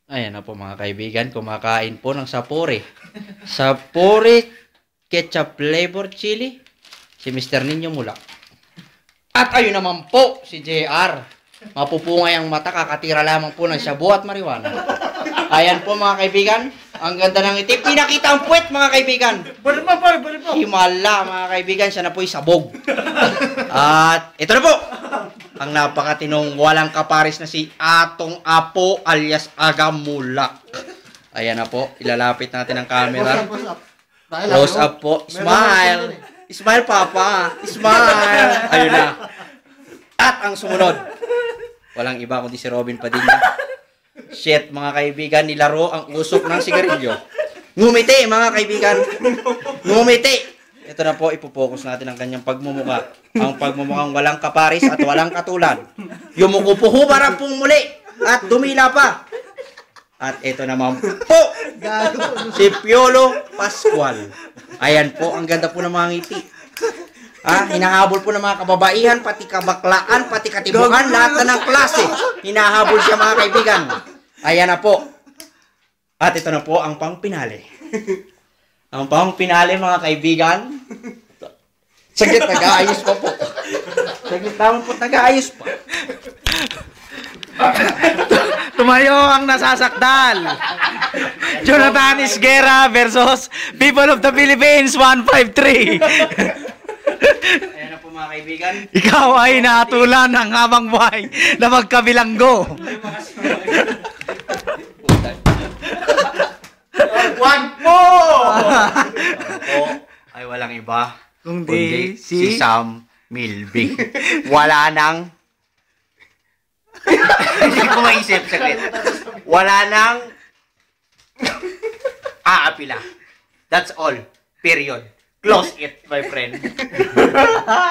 Ayan na po mga kaibigan, kumakain po ng sapore. Sapore ketchup flavor chili. Si Mr. Ninyo Mula. At ayun naman po, si JR. Mapupungay ang mata, kakatira lamang po ng shabu at marijuana. Ayan po mga kaibigan, ang ganda ng ngiti. Pinakita ang puwet mga kaibigan. Balik mo. Himala mga kaibigan, siya na po'y sabog. At ito na po, ang napakatinong walang kaparis na si Atong Apo alias Agamula. Ayan na po, ilalapit natin ang camera. Close up po. Smile. Smile, Papa. Smile. Ayun na. At ang sumunod, walang iba kundi si Robin Padilla. Shit, mga kaibigan, nilaro ang usok ng sigarilyo. Ngumiti, mga kaibigan. Ngumiti. Ito na po, ipopokus natin ang kanyang pagmumuka. Ang pagmumukhang walang kaparis at walang katulad. Yumuko po humarap pong muli at dumila pa. At ito naman po, si Piolo Pascual. Ayan po, ang ganda po ng mga ngiti. Hinahabol po ng mga kababaihan, pati kabaklaan, pati katibukan, lahat na ng klase. Hinahabol siya mga kaibigan. Ayan na po. At ito na po ang pang-pinali. Ang pang-pinali mga kaibigan. Saglit, nag-aayos pa po. Saglit naman po, nag-aayos pa. Tumayo ang nasasakdal. Jonathan Isguera versus People of the Philippines 153. Ayan na po mga kaibigan. Ikaw ay naatulan ng habang buhay na magkabilanggo. Wag po! Ay walang iba Kundi si Sam Milby. Wala nang hindi ko maisip saglit. Wala nang aapila. That's all. Period. Close it, my friend.